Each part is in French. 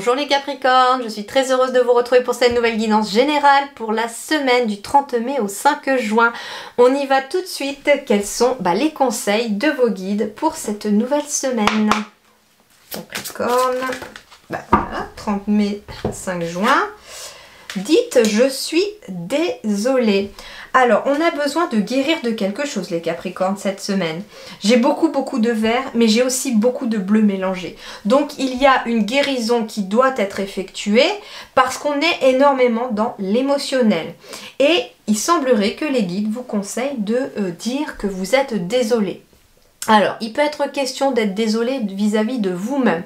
Bonjour les Capricornes, je suis très heureuse de vous retrouver pour cette nouvelle guidance générale pour la semaine du 30 mai au 5 juin. On y va tout de suite. Quels sont les conseils de vos guides pour cette nouvelle semaine? Capricorne, voilà, 30 mai, 5 juin. Dites, je suis désolée. Alors, on a besoin de guérir de quelque chose, les Capricornes, cette semaine. J'ai beaucoup de vert, mais j'ai aussi beaucoup de bleu mélangé. Donc, il y a une guérison qui doit être effectuée parce qu'on est énormément dans l'émotionnel. Et il semblerait que les guides vous conseillent de dire que vous êtes désolé. Alors, il peut être question d'être désolé vis-à-vis de vous-même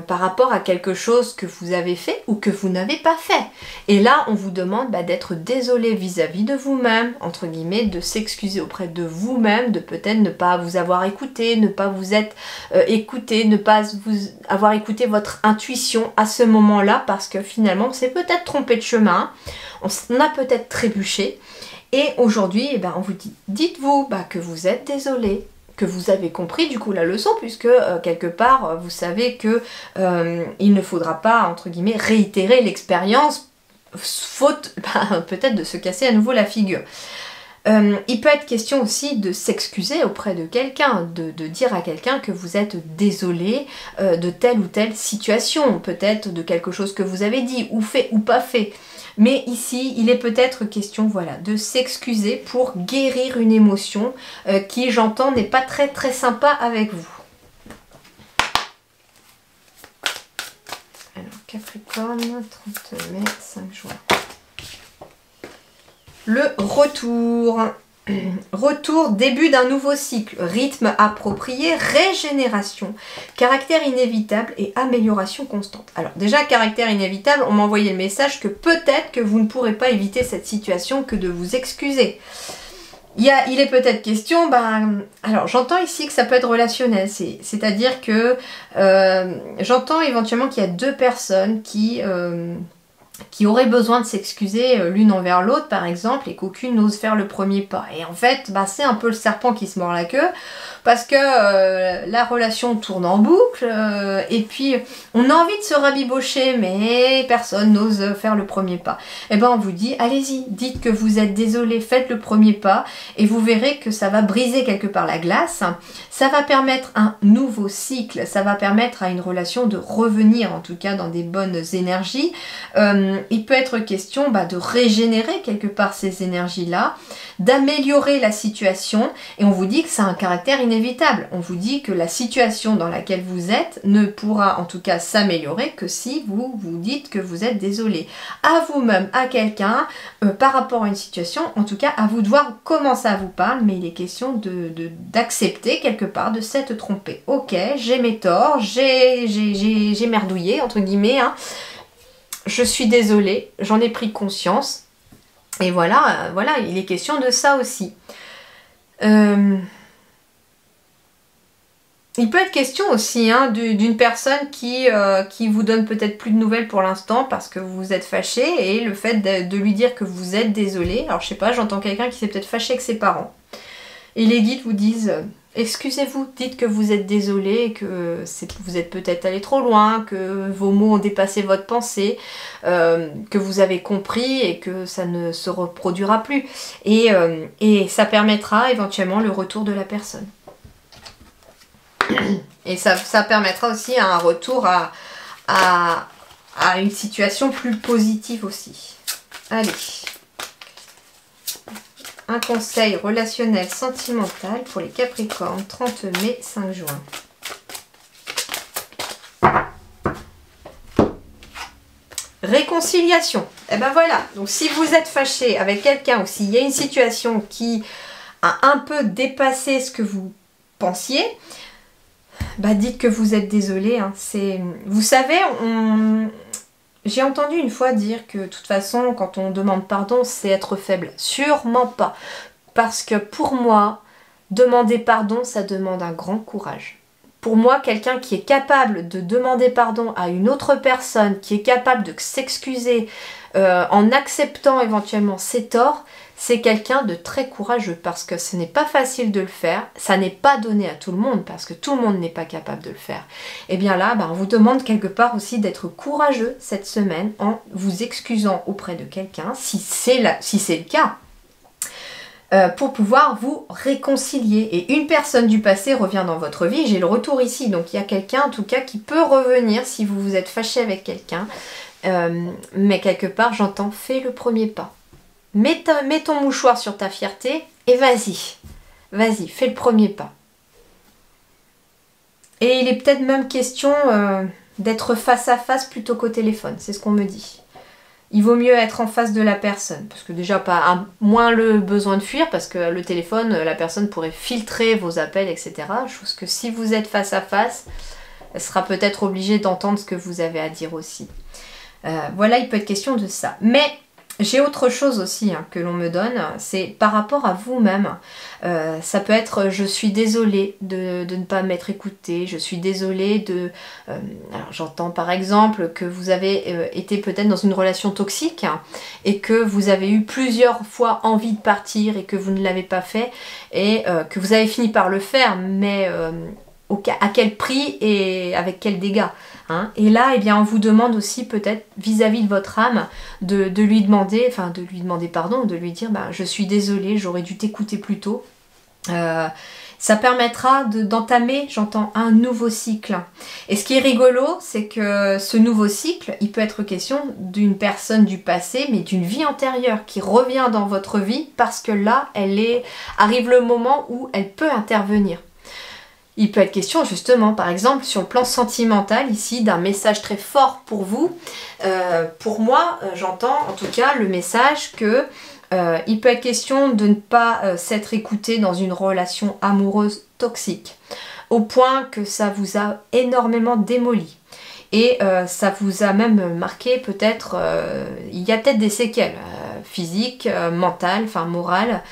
par rapport à quelque chose que vous avez fait ou que vous n'avez pas fait. Et là, on vous demande d'être désolé vis-à-vis de vous-même, entre guillemets, de s'excuser auprès de vous-même, de peut-être ne pas vous avoir écouté, ne pas vous être écouté, ne pas vous avoir écouté votre intuition à ce moment-là, parce que finalement, on s'est peut-être trompé de chemin, on a peut-être trébuché. Et aujourd'hui, on vous dit, dites-vous que vous êtes désolé, que vous avez compris du coup la leçon, puisque quelque part vous savez que il ne faudra pas, entre guillemets, réitérer l'expérience faute peut-être de se casser à nouveau la figure. Il peut être question aussi de s'excuser auprès de quelqu'un, de dire à quelqu'un que vous êtes désolé de telle ou telle situation, peut-être de quelque chose que vous avez dit ou fait ou pas fait. Mais ici, il est peut-être question de s'excuser pour guérir une émotion qui, j'entends, n'est pas très sympa avec vous. Alors, Capricorne, 30 mai, 5 juin. Le retour. Retour, début d'un nouveau cycle, rythme approprié, régénération, caractère inévitable et amélioration constante. Alors déjà, caractère inévitable, on m'a envoyé le message que peut-être que vous ne pourrez pas éviter cette situation que de vous excuser. Il est peut-être question, alors j'entends ici que ça peut être relationnel, c'est-à-dire que j'entends éventuellement qu'il y a deux personnes qui auraient besoin de s'excuser l'une envers l'autre par exemple, et qu'aucune n'ose faire le premier pas. Et en fait, c'est un peu le serpent qui se mord la queue, parce que la relation tourne en boucle, et puis on a envie de se rabibocher, mais personne n'ose faire le premier pas. Et on vous dit, allez-y, dites que vous êtes désolé, faites le premier pas, et vous verrez que ça va briser quelque part la glace, ça va permettre un nouveau cycle, ça va permettre à une relation de revenir, en tout cas dans des bonnes énergies. Il peut être question de régénérer quelque part ces énergies-là, d'améliorer la situation, et on vous dit que c'est un caractère inévitable. On vous dit que la situation dans laquelle vous êtes ne pourra en tout cas s'améliorer que si vous vous dites que vous êtes désolé. À vous-même, à quelqu'un, par rapport à une situation, en tout cas à vous de voir comment ça vous parle, mais il est question d'accepter quelque part de s'être trompé. Ok, j'ai mes torts, j'ai merdouillé, entre guillemets, je suis désolée, j'en ai pris conscience. Et voilà, il est question de ça aussi. Il peut être question aussi d'une personne qui vous donne peut-être plus de nouvelles pour l'instant parce que vous êtes fâché, et le fait de lui dire que vous êtes désolé. Alors je sais pas, j'entends quelqu'un qui s'est peut-être fâché avec ses parents. Et les guides vous disent... excusez-vous, dites que vous êtes désolé, que vous êtes peut-être allé trop loin, que vos mots ont dépassé votre pensée, que vous avez compris et que ça ne se reproduira plus. Et ça permettra éventuellement le retour de la personne. Et ça permettra aussi un retour à une situation plus positive aussi. Allez. Un conseil relationnel sentimental pour les Capricornes, 30 mai, 5 juin. Réconciliation. Et voilà, donc si vous êtes fâché avec quelqu'un ou s'il y a une situation qui a un peu dépassé ce que vous pensiez, dites que vous êtes désolé. Vous savez, j'ai entendu une fois dire que de toute façon, quand on demande pardon, c'est être faible. Sûrement pas. Parce que pour moi, demander pardon, ça demande un grand courage. Pour moi, quelqu'un qui est capable de demander pardon à une autre personne, qui est capable de s'excuser en acceptant éventuellement ses torts, c'est quelqu'un de très courageux parce que ce n'est pas facile de le faire, ça n'est pas donné à tout le monde parce que tout le monde n'est pas capable de le faire. Et bien là, on vous demande quelque part aussi d'être courageux cette semaine en vous excusant auprès de quelqu'un, si c'est le cas. Pour pouvoir vous réconcilier. Et une personne du passé revient dans votre vie, j'ai le retour ici, donc il y a quelqu'un en tout cas qui peut revenir si vous vous êtes fâché avec quelqu'un, mais quelque part j'entends, fais le premier pas. Mets ton mouchoir sur ta fierté et vas-y, fais le premier pas. Et il est peut-être même question d'être face à face plutôt qu'au téléphone, c'est ce qu'on me dit. Il vaut mieux être en face de la personne, parce que déjà, moins le besoin de fuir, parce que le téléphone, la personne pourrait filtrer vos appels, etc. Chose que si vous êtes face à face, elle sera peut-être obligée d'entendre ce que vous avez à dire aussi. Voilà, il peut être question de ça. Mais j'ai autre chose aussi que l'on me donne, c'est par rapport à vous-même. Ça peut être je suis désolée de ne pas m'être écoutée, je suis désolée de... alors j'entends par exemple que vous avez été peut-être dans une relation toxique et que vous avez eu plusieurs fois envie de partir et que vous ne l'avez pas fait et que vous avez fini par le faire, mais à quel prix et avec quels dégâts. Et là, on vous demande aussi peut-être vis-à-vis de votre âme de lui demander, de lui dire je suis désolée, j'aurais dû t'écouter plus tôt. Ça permettra d'entamer, j'entends, un nouveau cycle. Et ce qui est rigolo, c'est que ce nouveau cycle, il peut être question d'une personne du passé, mais d'une vie antérieure qui revient dans votre vie parce que là, arrive le moment où elle peut intervenir. Il peut être question justement, par exemple, sur le plan sentimental, ici, d'un message très fort pour vous. Pour moi, j'entends en tout cas le message que il peut être question de ne pas s'être écouté dans une relation amoureuse toxique, au point que ça vous a énormément démoli. Et ça vous a même marqué peut-être, il y a peut-être des séquelles physiques, mentales, morales.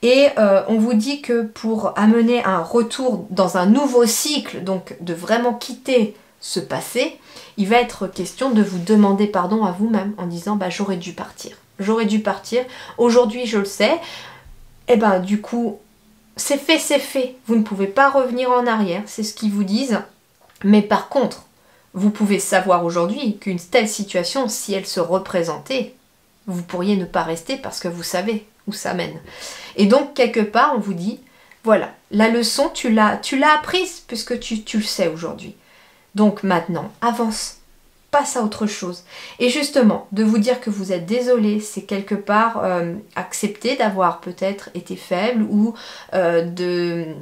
Et on vous dit que pour amener un retour dans un nouveau cycle, donc de vraiment quitter ce passé, il va être question de vous demander pardon à vous-même en disant j'aurais dû partir. J'aurais dû partir, aujourd'hui je le sais, et du coup c'est fait, vous ne pouvez pas revenir en arrière, c'est ce qu'ils vous disent, mais par contre, vous pouvez savoir aujourd'hui qu'une telle situation, si elle se représentait, vous pourriez ne pas rester parce que vous savez où ça mène. Et donc quelque part on vous dit, voilà, la leçon tu l'as apprise puisque tu le sais aujourd'hui. Donc maintenant, avance. Passe à autre chose. Et justement, de vous dire que vous êtes désolé, c'est quelque part accepter d'avoir peut-être été faible ou je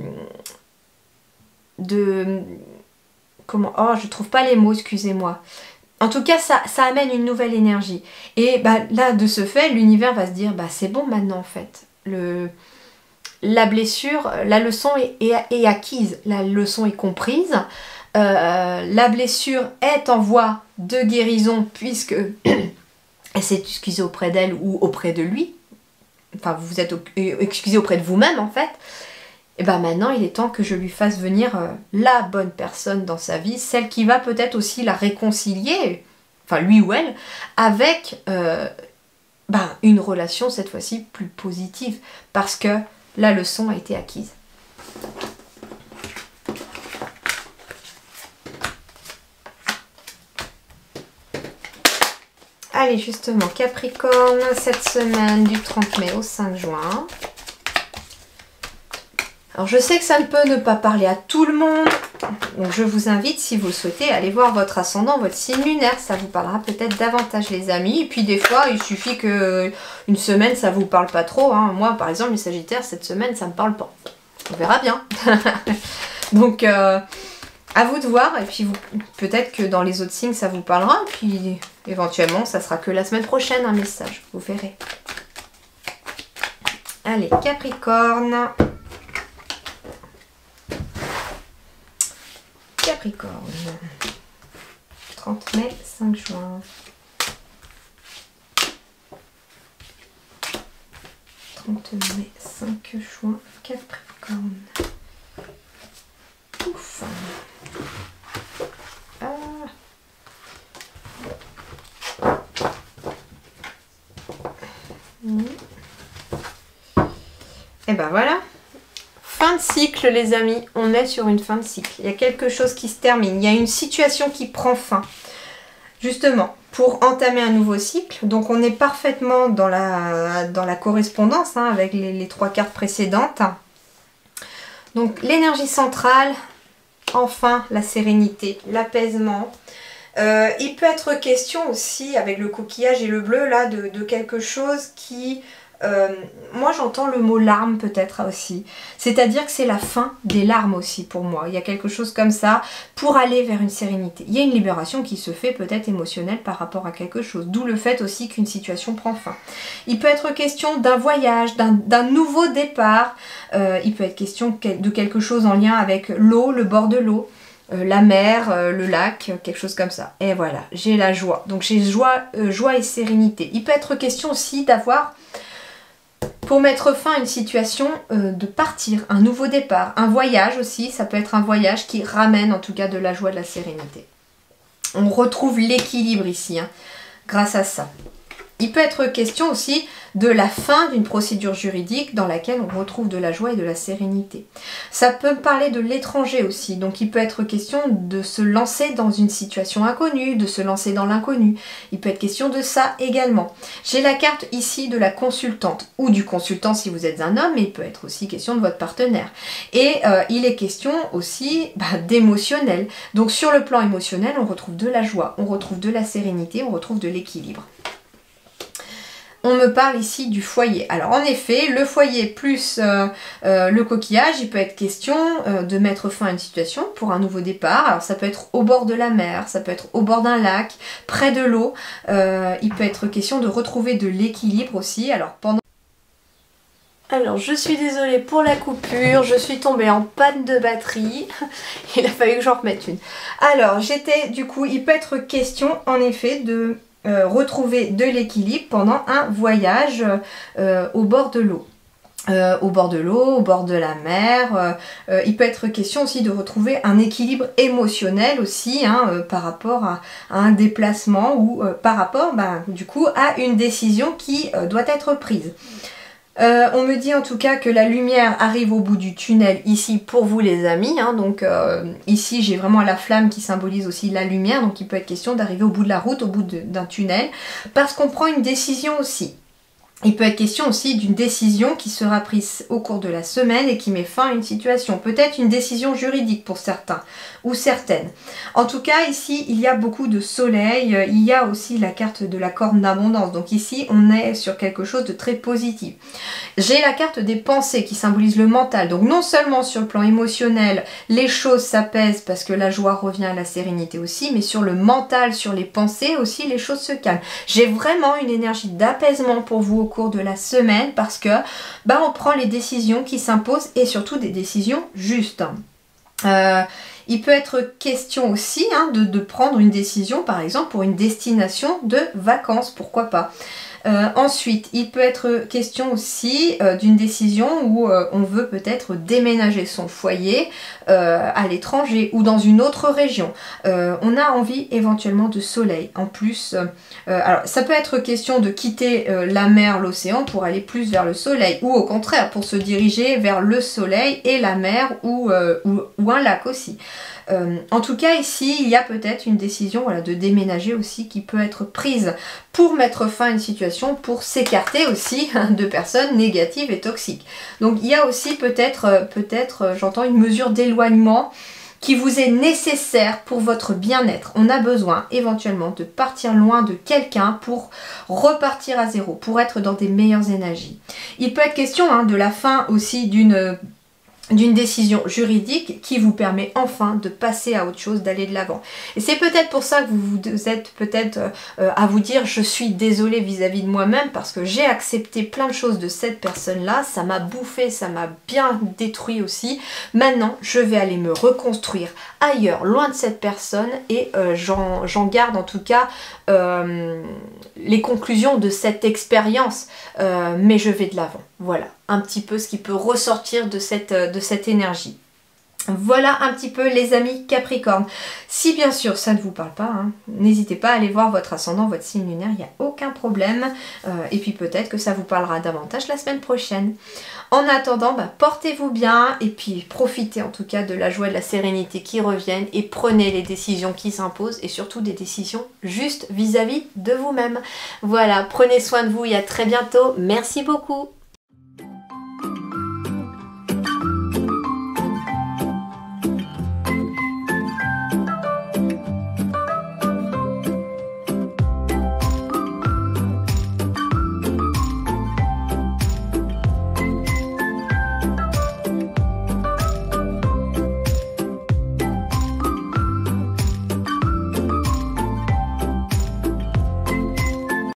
trouve pas les mots, excusez-moi. En tout cas, ça amène une nouvelle énergie. Et là, de ce fait, l'univers va se dire, c'est bon maintenant en fait. La blessure, la leçon est acquise, la leçon est comprise. La blessure est en voie de guérison puisque elle s'est excusée auprès d'elle ou auprès de lui. Enfin, vous vous êtes excusé auprès de vous-même en fait. Et maintenant, il est temps que je lui fasse venir la bonne personne dans sa vie, celle qui va peut-être aussi la réconcilier, enfin lui ou elle, avec une relation cette fois-ci plus positive parce que la leçon a été acquise. Allez, justement, Capricorne, cette semaine du 30 mai au 5 juin. Alors, je sais que ça ne peut ne pas parler à tout le monde. Donc, je vous invite, si vous le souhaitez, à aller voir votre ascendant, votre signe lunaire. Ça vous parlera peut-être davantage, les amis. Et puis, des fois, il suffit qu'une semaine, ça vous parle pas trop. Moi, par exemple, les Sagittaires, cette semaine, ça me parle pas. On verra bien. Donc... à vous de voir, et puis peut-être que dans les autres signes ça vous parlera, et puis éventuellement ça sera que la semaine prochaine un message, vous verrez. Allez, Capricorne. Capricorne. 30 mai, 5 juin. 30 mai, 5 juin, Capricorne. Ouf. Et ben voilà. Fin de cycle les amis, on est sur une fin de cycle. Il y a quelque chose qui se termine, il y a une situation qui prend fin. Justement, pour entamer un nouveau cycle, donc on est parfaitement dans la correspondance hein, avec les 3 cartes précédentes. Donc l'énergie centrale, enfin la sérénité, l'apaisement. Il peut être question aussi, avec le coquillage et le bleu, là, de quelque chose qui... moi j'entends le mot larmes peut-être aussi, c'est-à-dire que c'est la fin des larmes aussi pour moi, il y a quelque chose comme ça pour aller vers une sérénité, il y a une libération qui se fait peut-être émotionnelle par rapport à quelque chose, d'où le fait aussi qu'une situation prend fin. Il peut être question d'un voyage, d'un nouveau départ, il peut être question de quelque chose en lien avec l'eau, le bord de l'eau, la mer, le lac, quelque chose comme ça. Et voilà, j'ai la joie, donc j'ai joie et sérénité. Il peut être question aussi d'avoir... Pour mettre fin à une situation, de partir, un nouveau départ, un voyage aussi, ça peut être un voyage qui ramène en tout cas de la joie, de la sérénité. On retrouve l'équilibre ici, hein, grâce à ça. Il peut être question aussi de la fin d'une procédure juridique dans laquelle on retrouve de la joie et de la sérénité. Ça peut parler de l'étranger aussi, donc il peut être question de se lancer dans une situation inconnue, de se lancer dans l'inconnu. Il peut être question de ça également. J'ai la carte ici de la consultante, ou du consultant si vous êtes un homme, mais il peut être aussi question de votre partenaire. Et il est question aussi d'émotionnel. Donc sur le plan émotionnel, on retrouve de la joie, on retrouve de la sérénité, on retrouve de l'équilibre. On me parle ici du foyer. Alors en effet, le foyer plus le coquillage, il peut être question de mettre fin à une situation pour un nouveau départ. Alors ça peut être au bord de la mer, ça peut être au bord d'un lac, près de l'eau. Il peut être question de retrouver de l'équilibre aussi. Alors je suis désolée pour la coupure, je suis tombée en panne de batterie, il a fallu que j'en remette une. Alors il peut être question en effet de retrouver de l'équilibre pendant un voyage au bord de l'eau. Au bord de la mer, il peut être question aussi de retrouver un équilibre émotionnel aussi hein, par rapport à un déplacement ou par rapport du coup à une décision qui doit être prise. On me dit en tout cas que la lumière arrive au bout du tunnel ici pour vous les amis, hein, donc ici j'ai vraiment la flamme qui symbolise aussi la lumière, donc il peut être question d'arriver au bout de la route, au bout d'un tunnel, parce qu'on prend une décision aussi. Il peut être question aussi d'une décision qui sera prise au cours de la semaine et qui met fin à une situation. Peut-être une décision juridique pour certains ou certaines. En tout cas, ici, il y a beaucoup de soleil. Il y a aussi la carte de la corne d'abondance. Donc ici, on est sur quelque chose de très positif. J'ai la carte des pensées qui symbolise le mental. Donc non seulement sur le plan émotionnel, les choses s'apaisent parce que la joie revient à la sérénité aussi, mais sur le mental, sur les pensées aussi, les choses se calment. J'ai vraiment une énergie d'apaisement pour vous au cours de la semaine parce que on prend les décisions qui s'imposent et surtout des décisions justes. Il peut être question aussi hein, de prendre une décision par exemple pour une destination de vacances, pourquoi pas. Ensuite, il peut être question aussi d'une décision où on veut peut-être déménager son foyer à l'étranger ou dans une autre région. On a envie éventuellement de soleil. En plus, alors ça peut être question de quitter la mer, l'océan pour aller plus vers le soleil ou au contraire pour se diriger vers le soleil et la mer ou un lac aussi. En tout cas ici il y a peut-être une décision de déménager aussi qui peut être prise pour mettre fin à une situation, pour s'écarter aussi de personnes négatives et toxiques. Donc il y a aussi peut-être j'entends une mesure d'éloignement qui vous est nécessaire pour votre bien-être. On a besoin éventuellement de partir loin de quelqu'un pour repartir à zéro, pour être dans des meilleures énergies. Il peut être question de la fin aussi d'une décision juridique qui vous permet enfin de passer à autre chose, d'aller de l'avant. Et c'est peut-être pour ça que vous êtes peut-être à vous dire je suis désolée vis-à-vis de moi-même parce que j'ai accepté plein de choses de cette personne-là, ça m'a bouffé, ça m'a bien détruit aussi. Maintenant, je vais aller me reconstruire ailleurs, loin de cette personne et j'en garde en tout cas les conclusions de cette expérience, mais je vais de l'avant. Voilà, un petit peu ce qui peut ressortir de cette énergie. Voilà un petit peu les amis Capricorne. Si bien sûr ça ne vous parle pas, hein, n'hésitez pas à aller voir votre ascendant, votre signe lunaire, il n'y a aucun problème. Et puis peut-être que ça vous parlera davantage la semaine prochaine. En attendant, portez-vous bien et puis profitez en tout cas de la joie et de la sérénité qui reviennent et prenez les décisions qui s'imposent et surtout des décisions justes vis-à-vis de vous-même. Voilà, prenez soin de vous et à très bientôt. Merci beaucoup.